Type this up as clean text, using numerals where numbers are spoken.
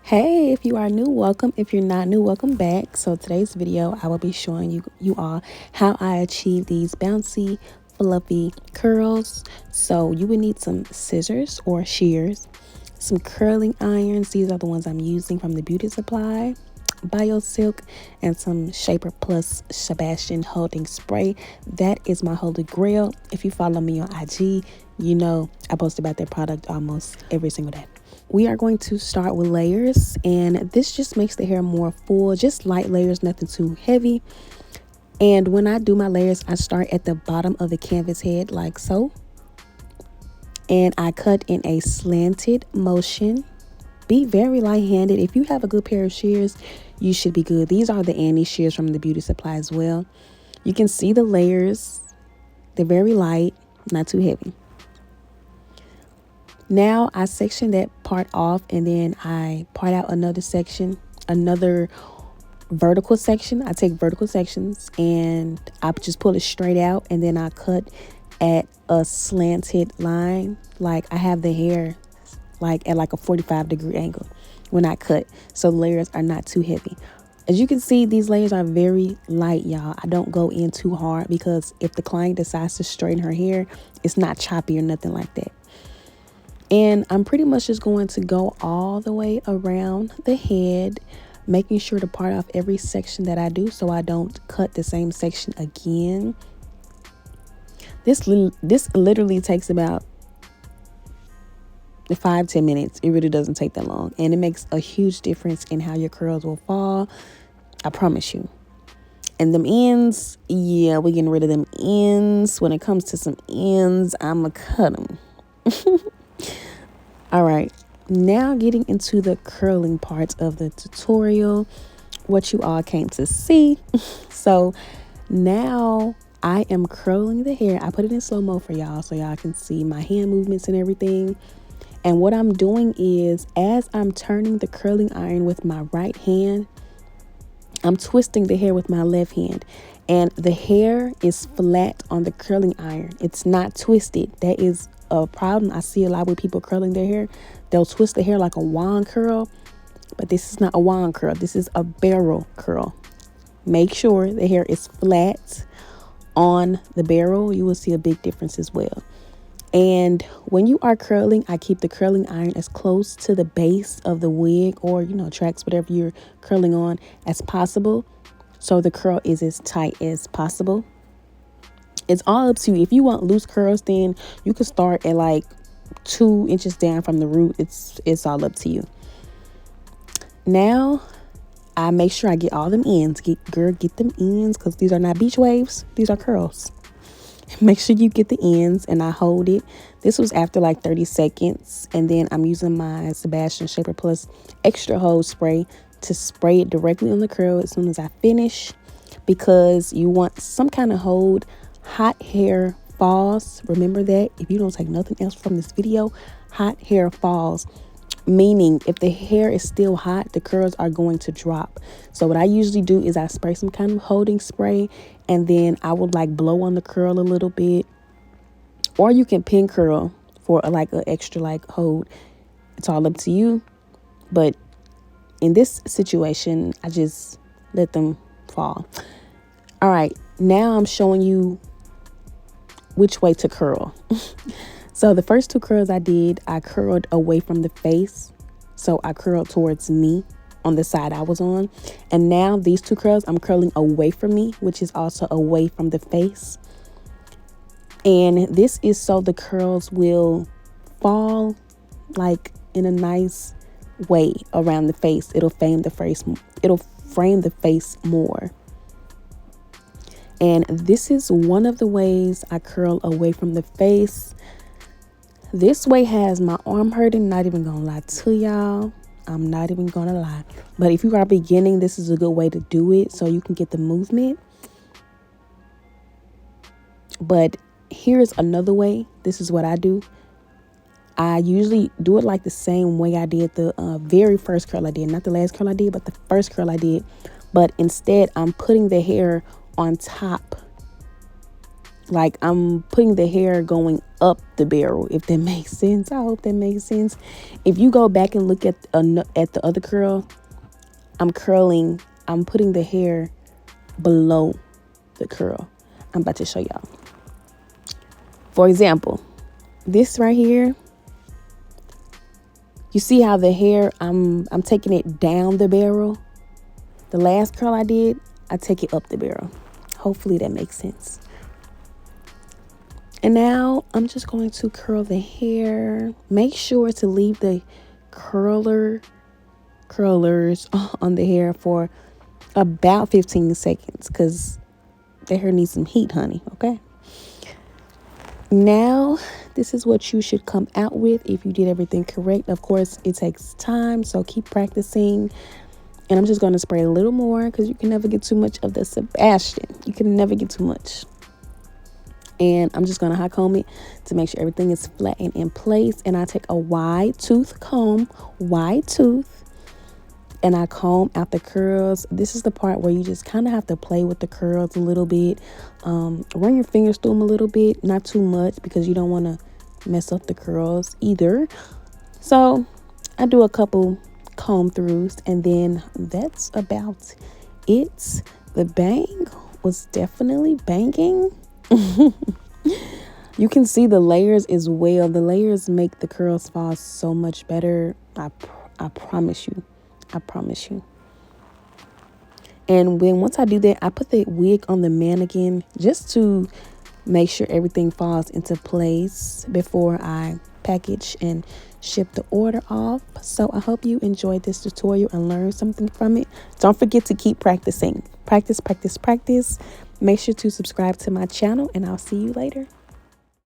Hey, if you are new, welcome. If you're not new, welcome back. So today's video, I will be showing you all how I achieve these bouncy, fluffy curls. So you would need some scissors or shears, some curling irons. These are the ones I'm using from the beauty supply, Bio Silk, and some Shaper Plus Sebastian holding spray. That is my holy grail. If you follow me on IG, you know I post about that product almost every single day. We are going to start with layers, and this just makes the hair more full, just light layers, nothing too heavy. And when I do my layers, I start at the bottom of the canvas head like so, and I cut in a slanted motion. Be very light-handed. If you have a good pair of shears, you should be good. These are the Annie shears from the beauty supply as well. You can see the layers. They're very light, not too heavy. Now I section that part off, and then I part out another section, another vertical section. I take vertical sections and I just pull it straight out, and then I cut at a slanted line. Like I have the hair like at like a 45-degree angle when I cut, so the layers are not too heavy. As you can see, these layers are very light, y'all. I don't go in too hard because if the client decides to straighten her hair, it's not choppy or nothing like that. And I'm pretty much just going to go all the way around the head, making sure to part off every section that I do so I don't cut the same section again. This literally takes about 5-10 minutes. It really doesn't take that long, and it makes a huge difference in how your curls will fall. I promise you. And them ends, yeah, we're getting rid of them ends. When it comes to some ends, I'ma cut them. All right, now getting into the curling part of the tutorial, what you all came to see. So now I am curling the hair. I put it in slow-mo for y'all so y'all can see my hand movements and everything. And what I'm doing is, as I'm turning the curling iron with my right hand, I'm twisting the hair with my left hand. And the hair is flat on the curling iron. It's not twisted. That is a problem I see a lot with people curling their hair. They'll twist the hair like a wand curl, but this is not a wand curl. This is a barrel curl. Make sure the hair is flat on the barrel. You will see a big difference as well. And when you are curling, I keep the curling iron as close to the base of the wig or, tracks, whatever you're curling on, as possible, so the curl is as tight as possible. It's all up to you. If you want loose curls, then you can start at like 2 inches down from the root. It's all up to you. Now I make sure I get all them ends. Get them ends, because these are not beach waves. These are curls. Make sure you get the ends, and I hold it. This was after like 30 seconds, and then I'm using my Sebastian Shaper Plus extra hold spray to spray it directly on the curl as soon as I finish, because you want some kind of hold. Hot hair falls. Remember that. If you don't take nothing else from this video, hot hair falls, meaning if the hair is still hot, the curls are going to drop. So what I usually do is I spray some kind of holding spray, and then I would like blow on the curl a little bit, or you can pin curl for like an extra like hold. It's all up to you, but in this situation, I just let them fall. All right, now I'm showing you which way to curl. So the first 2 curls I did, I curled away from the face. So I curled towards me on the side I was on. And now these 2 curls, I'm curling away from me, which is also away from the face. And this is so the curls will fall like in a nice way around the face. It'll frame the face. It'll frame the face more. And this is one of the ways I curl away from the face. This way has my arm hurting. Not even gonna lie to y'all. I'm not even gonna lie. But if you are beginning, this is a good way to do it so you can get the movement. But here's another way. This is what I do. I usually do it like the same way I did the very first curl I did. Not the last curl I did, but the first curl I did. But instead, I'm putting the hair on top Like I'm putting the hair going up the barrel, if that makes sense. I hope that makes sense. If you go back and look at the other curl, I'm putting the hair below the curl. I'm about to show y'all. For example, this right here, you see how the hair, I'm taking it down the barrel. The last curl I did, I take it up the barrel. Hopefully that makes sense. And now I'm just going to curl the hair. Make sure to leave the curlers on the hair for about 15 seconds because the hair needs some heat, honey, okay? Now, this is what you should come out with if you did everything correct. Of course, it takes time, so keep practicing. And I'm just going to spray a little more because you can never get too much of the Sebastian. You can never get too much. And I'm just going to hot comb it to make sure everything is flat and in place. And I take a wide tooth comb, and I comb out the curls. This is the part where you just kind of have to play with the curls a little bit. Run your fingers through them a little bit, not too much because you don't want to mess up the curls either. So I do a couple comb throughs and then that's about it. The bang was definitely banging. You can see the layers as well. The layers make the curls fall so much better. I promise you. I promise you. And once I do that, I put the wig on the mannequin just to make sure everything falls into place before I package and ship the order off. So I hope you enjoyed this tutorial and learned something from it. Don't forget to keep practicing. Practice. Make sure to subscribe to my channel and I'll see you later.